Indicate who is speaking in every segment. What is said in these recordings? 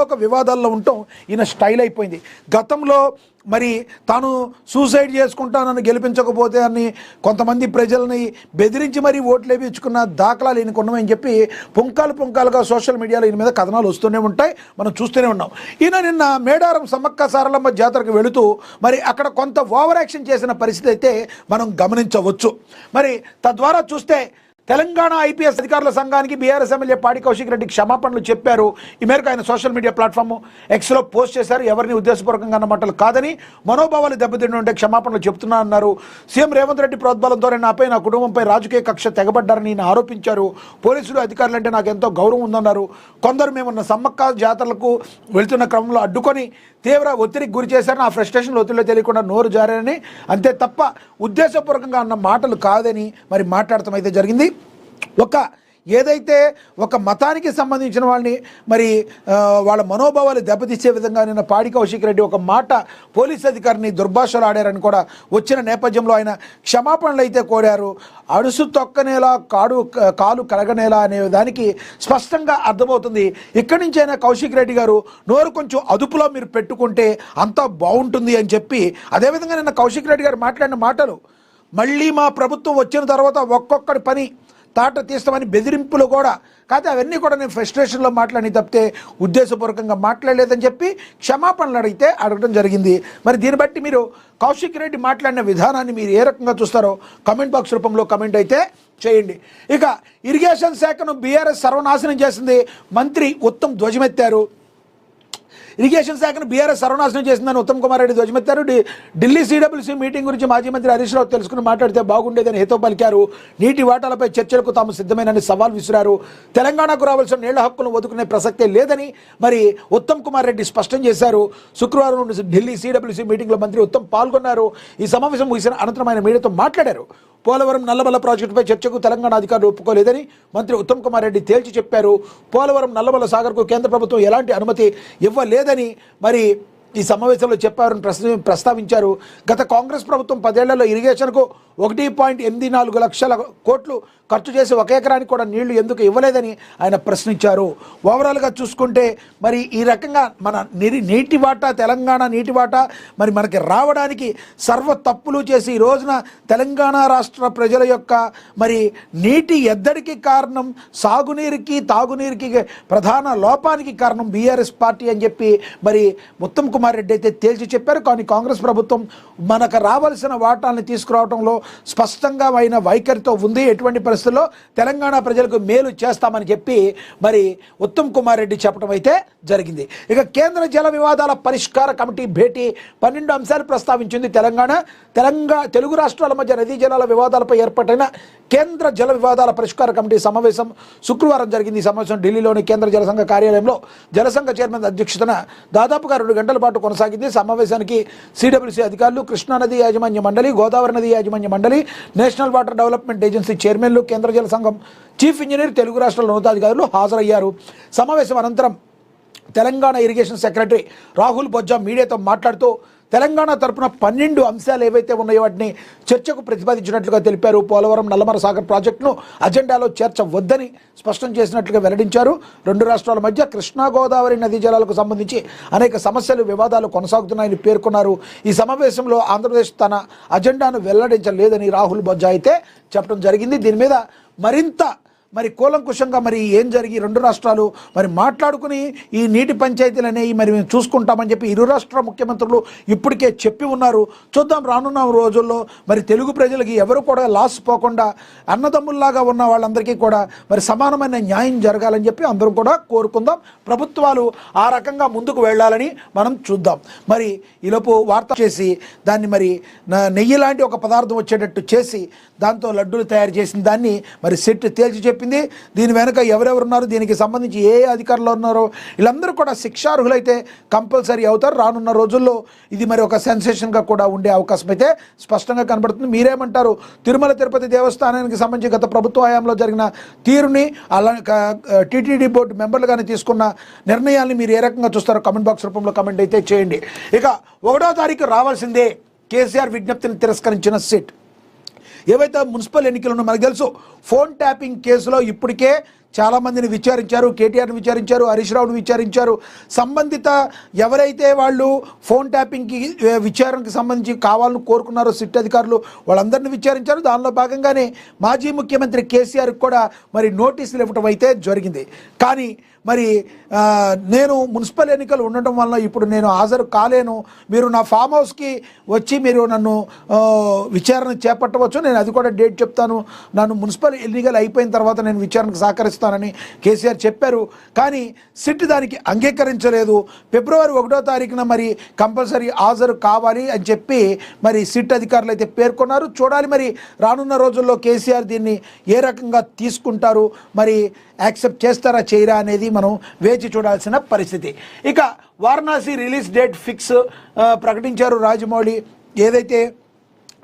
Speaker 1: ఒక వివాదాల్లో ఉండటం ఈయన స్టైల్ అయిపోయింది. గతంలో మరి తాను సూసైడ్ చేసుకుంటానని గెలిపించకపోతే అని కొంతమంది ప్రజల్ని బెదిరించి మరీ ఓట్లు వేయించుకున్న దాఖలాలు ఈయనకు ఉన్నామని చెప్పి పుంకాలుగా సోషల్ మీడియాలో ఈయన మీద కథనాలు వస్తూనే ఉంటాయి, మనం చూస్తూనే ఉన్నాం. ఈయన నిన్న మేడారం సమ్మక్క సారలమ్మ జాతరకు వెళుతూ మరి అక్కడ కొంత ఓవర్ యాక్షన్ చేసిన పరిస్థితి అయితే మనం గమనించవచ్చు. మరి తద్వారా చూస్తే తెలంగాణ ఐపీఎస్ అధికారుల సంఘానికి బీఆర్ఎస్ ఎమ్మెల్యే పాడి కౌశిక్ రెడ్డి క్షమాపణలు చెప్పారు. ఈ మేరకు ఆయన సోషల్ మీడియా ప్లాట్ఫామ్ ఎక్స్లో పోస్ట్ చేశారు. ఎవరిని ఉద్దేశపూర్వకంగా అన్న మాటలు కాదని, మనోభావాలు దెబ్బతింటుంటే క్షమాపణలు చెబుతున్నా అన్నారు. సీఎం రేవంత్ రెడ్డి ప్రోద్బలంతోనే నాపై, నా కుటుంబంపై రాజకీయ కక్ష తెగబడ్డారని ఈయన ఆరోపించారు. పోలీసులు అధికారులంటే నాకు ఎంతో గౌరవం ఉందన్నారు. కొందరు మేమున్న సమ్మక్క జాతరలకు వెళ్తున్న క్రమంలో అడ్డుకొని తీవ్ర ఒత్తిడికి గురి చేశారని, ఆ ఫ్రస్ట్రేషన్ ఒత్తిడిలో తెలియకుండా నోరు జారని, అంతే తప్ప ఉద్దేశపూర్వకంగా అన్న మాటలు కాదని మరి మాట్లాడటం అయితే జరిగింది. ఏదైతే ఒక మతానికి సంబంధించిన వాళ్ళని మరి వాళ్ళ మనోభావాలు దెబ్బతీసే విధంగా నిన్న పాడి కౌశిక్ రెడ్డి ఒక మాట పోలీస్ అధికారిని దుర్భాషలు ఆడారని కూడా వచ్చిన నేపథ్యంలో ఆయన క్షమాపణలు అయితే కోరారు. అడుసు తొక్కనేలా కాలు కలగనేలా అనే దానికి స్పష్టంగా అర్థమవుతుంది. ఇక్కడి నుంచి అయినా కౌశిక్ రెడ్డి గారు నోరు కొంచెం అదుపులో మీరు పెట్టుకుంటే అంతా బాగుంటుంది అని చెప్పి, అదేవిధంగా నిన్న కౌశిక్ రెడ్డి గారు మాట్లాడిన మాటలు, మళ్ళీ మా ప్రభుత్వం వచ్చిన తర్వాత ఒక్కొక్కడి పని తాట తీస్తామని బెదిరింపులు కూడా కాదు, అవన్నీ కూడా నేను ఫ్రస్ట్రేషన్లో మాట్లాడి తప్పితే ఉద్దేశపూర్వకంగా మాట్లాడలేదని చెప్పి క్షమాపణలు అడగడం జరిగింది. మరి దీన్ని బట్టి మీరు కౌశిక్ రెడ్డి మాట్లాడిన విధానాన్ని మీరు ఏ రకంగా చూస్తారో కామెంట్ బాక్స్ రూపంలో కామెంట్ అయితే చేయండి. ఇక ఇరిగేషన్ శాఖను బీఆర్ఎస్ సర్వనాశనం చేసింది, మంత్రి ఉత్తమ్ ధ్వజమెత్తారు. ఇరిగేషన్ శాఖను బీఆర్ఎస్ సర్వనాశనం చేసిందని ఉత్తమ్ కుమార్ రెడ్డి ధ్వజమెత్తారు. ఢిల్లీ సిడబ్ల్యూసీ మీటింగ్ గురించి మాజీ మంత్రి హరీష్ రావు తెలుసుకుని మాట్లాడితే బాగుండేదని హితవు పలికారు. నీటి వాటాలపై చర్చలకు తాము సిద్ధమేనని సవాల్ విసిరారు. తెలంగాణకు రావాల్సిన నీళ్ల హక్కులను వదుకునే ప్రసక్తే లేదని మరి ఉత్తమ్ కుమార్ రెడ్డి స్పష్టం చేశారు. శుక్రవారం నుండి ఢిల్లీ సిడబ్ల్యూసీ మీటింగ్లో మంత్రి ఉత్తమ్ పాల్గొన్నారు. ఈ సమావేశం ముగిసిన అనంతరం ఆయన మీడియాతో మాట్లాడారు. పోలవరం నల్లమల్ల ప్రాజెక్టుపై చర్చకు తెలంగాణ అధికారులు ఒప్పుకోలేదని మంత్రి ఉత్తమ్ కుమార్ రెడ్డి తేల్చి చెప్పారు. పోలవరం నల్లమల్ల సాగర్కు కేంద్ర ప్రభుత్వం ఎలాంటి అనుమతి ఇవ్వలేదని మరి ఈ సమావేశంలో చెప్పారని ప్రస్తావించారు. గత కాంగ్రెస్ ప్రభుత్వం 10 ఏళ్లలో ఇరిగేషన్కు 1.84 లక్షల కోట్లు ఖర్చు చేసి 1 ఎకరానికి కూడా నీళ్లు ఎందుకు ఇవ్వలేదని ఆయన ప్రశ్నించారు. ఓవరాల్గా చూసుకుంటే మరి ఈ రకంగా మన నీటి వాటా, తెలంగాణ నీటి వాటా మరి మనకి రావడానికి సర్వ తప్పులు చేసి ఈ రోజున తెలంగాణ రాష్ట్ర ప్రజల యొక్క మరి నీటి ఎద్దడికి కారణం, సాగునీరుకి తాగునీరుకి ప్రధాన లోపానికి కారణం బీఆర్ఎస్ పార్టీ అని చెప్పి మరి ఉత్తమ్ కుమార్ రెడ్డి అయితే తేల్చి చెప్పారు. కానీ కాంగ్రెస్ ప్రభుత్వం మనకు రావాల్సిన వాటాలను తీసుకురావడంలో స్పష్టంగా అయిన వైఖరితో ఉంది. ఎటువంటి పరిస్థితుల్లో తెలంగాణ ప్రజలకు మేలు చేస్తామని చెప్పి మరి ఉత్తమ్ కుమార్ రెడ్డి చెప్పడం అయితే జరిగింది. ఇక కేంద్ర జల వివాదాల పరిష్కార కమిటీ భేటీ 12 అంశాలు ప్రస్తావించింది. తెలుగు రాష్ట్రాల మధ్య నదీ జలాల వివాదాలపై ఏర్పాటైన కేంద్ర జల వివాదాల పరిష్కార కమిటీ సమావేశం శుక్రవారం జరిగింది. ఈ సమావేశం ఢిల్లీలోని కేంద్ర జలసంఘ కార్యాలయంలో జలసంఘ చైర్మన్ అధ్యక్షతన దాదాపుగా 2 గంటల పాటు కొనసాగింది. సమావేశానికి సిడబ్ల్యూసీ అధికారులు, కృష్ణానది యాజమాన్య మండలి, గోదావరి నది యాజమాన్య మండలి, నేషనల్ వాటర్ డెవలప్మెంట్ ఏజెన్సీ చైర్మన్లు, కేంద్ర జల సంఘం చీఫ్ ఇంజనీర్, తెలుగు రాష్ట్రాల ఉన్నతాధికారులు హాజరయ్యారు. సమావేశం అనంతరం తెలంగాణ ఇరిగేషన్ సెక్రటరీ రాహుల్ బొజ్జా మీడియాతో మాట్లాడుతూ తెలంగాణ తరపున 12 అంశాలు ఏవైతే ఉన్నాయో వాటిని చర్చకు ప్రతిపాదించినట్లుగా తెలిపారు. పోలవరం నల్లమల సాగర్ ప్రాజెక్టును అజెండాలో చేర్చవద్దని స్పష్టం చేసినట్లుగా వెల్లడించారు. 2 రాష్ట్రాల మధ్య కృష్ణా గోదావరి నదీ జలాలకు సంబంధించి అనేక సమస్యలు, వివాదాలు కొనసాగుతున్నాయని పేర్కొన్నారు. ఈ సమావేశంలో ఆంధ్రప్రదేశ్ తన అజెండాను వెల్లడించలేదని రాహుల్ బొజ్జా అయితే చెప్పడం జరిగింది. దీని మీద మరింత మరి కూలంకుషంగా మరి ఏం జరిగి 2 రాష్ట్రాలు మరి మాట్లాడుకుని ఈ నీటి పంచాయతీలు అనేవి మరి మేము చూసుకుంటామని చెప్పి ఇరు రాష్ట్ర ముఖ్యమంత్రులు ఇప్పటికే చెప్పి ఉన్నారు. చూద్దాం రానున్న రోజుల్లో మరి తెలుగు ప్రజలకి ఎవరు కూడా లాస్ పోకుండా అన్నదమ్ముల్లాగా ఉన్న వాళ్ళందరికీ కూడా మరి సమానమైన న్యాయం జరగాలని చెప్పి అందరం కూడా కోరుకుందాం. ప్రభుత్వాలు ఆ రకంగా ముందుకు వెళ్ళాలని మనం చూద్దాం. మరి ఈలోపు వార్త చేసి దాన్ని మరి నెయ్యి లాంటి ఒక పదార్థం వచ్చేటట్టు చేసి దాంతో లడ్డూలు తయారు చేసిన దాన్ని మరి సెట్ తేల్చి చెప్పింది. దీని వెనుక ఎవరెవరు ఉన్నారు, దీనికి సంబంధించి ఏ అధికారులు ఉన్నారో వీళ్ళందరూ కూడా శిక్షార్హులైతే కంపల్సరీ అవుతారు. రానున్న రోజుల్లో ఇది మరి ఒక సెన్సేషన్గా కూడా ఉండే అవకాశం అయితే స్పష్టంగా కనబడుతుంది. మీరేమంటారు? తిరుమల తిరుపతి దేవస్థానానికి సంబంధించి గత ప్రభుత్వ హయాంలో జరిగిన తీరుని, అలా టీటీడీ బోర్డు మెంబర్లుగానే తీసుకున్న నిర్ణయాల్ని మీరు ఏ రకంగా చూస్తారో కామెంట్ బాక్స్ రూపంలో కామెంట్ అయితే చేయండి. ఇక 1వ తారీఖు రావాల్సిందే కేసీఆర్ విజ్ఞప్తిని తిరస్కరించిన సిట్. ఏవైతే మున్సిపల్ ఎన్నికలు మనకు తెలుసు, ఫోన్ ట్యాపింగ్ కేసులో ఇప్పటికే చాలామందిని విచారించారు, కేటీఆర్ని విచారించారు, హరీష్ రావుని విచారించారు. సంబంధిత ఎవరైతే వాళ్ళు ఫోన్ ట్యాపింగ్కి విచారణకు సంబంధించి కావాలని కోరుకున్నారో సిట్ అధికారులు వాళ్ళందరినీ విచారించారు. దానిలో భాగంగానే మాజీ ముఖ్యమంత్రి కేసీఆర్కి కూడా మరి నోటీసులు ఇవ్వటం అయితే జరిగింది. కానీ మరి నేను మున్సిపల్ ఎన్నికలు ఉండటం వల్ల ఇప్పుడు నేను హాజరు కాలేను, మీరు నా ఫామ్ హౌస్కి వచ్చి మీరు నన్ను విచారణ చేపట్టవచ్చు, నేను అది కూడా డేట్ చెప్తాను, నన్ను మున్సిపల్ ఎన్నికలు అయిపోయిన తర్వాత నేను విచారణకు సహకరిస్తానని కేసీఆర్ చెప్పారు. కానీ సిట్ దానికి అంగీకరించలేదు. ఫిబ్రవరి 1వ తారీఖున మరి కంపల్సరీ హాజరు కావాలి అని చెప్పి మరి సిట్ అధికారులు అయితే పేర్కొన్నారు. చూడాలి మరి రానున్న రోజుల్లో కేసీఆర్ దీన్ని ఏ రకంగా తీసుకుంటారు, మరి యాక్సెప్ట్ చేస్తారా చేయరా అనేది మనం వేచి చూడాల్సిన పరిస్థితి. ఇక వారణాసి రిలీజ్ డేట్ ఫిక్స్ ప్రకటించారు రాజమౌళి. ఏదైతే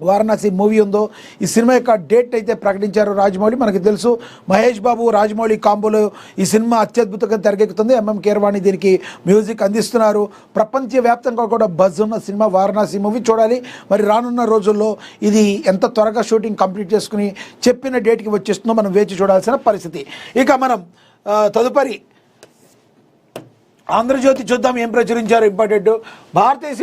Speaker 1: వారణాసి మూవీ ఉందో ఈ సినిమా యొక్క డేట్ అయితే ప్రకటించారు రాజమౌళి. మనకు తెలుసు మహేష్ బాబు రాజమౌళి కాంబోలో ఈ సినిమా అత్యద్భుతంగా తెరకెక్కుతుంది. ఎంఎం కీరవాణి దీనికి మ్యూజిక్ అందిస్తున్నారు. ప్రపంచవ్యాప్తంగా కూడా బజ్ ఉన్న సినిమా వారణాసి మూవీ. చూడాలి మరి రానున్న రోజుల్లో ఇది ఎంత త్వరగా షూటింగ్ కంప్లీట్ చేసుకుని చెప్పిన డేట్కి వచ్చేస్తుందో మనం వేచి చూడాల్సిన పరిస్థితి. ఇక మనం తదుపరి ఆంధ్రజ్యోతి చూద్దాం ఏం ప్రచురించారు. ఇంపార్టెంట్ భారతీయ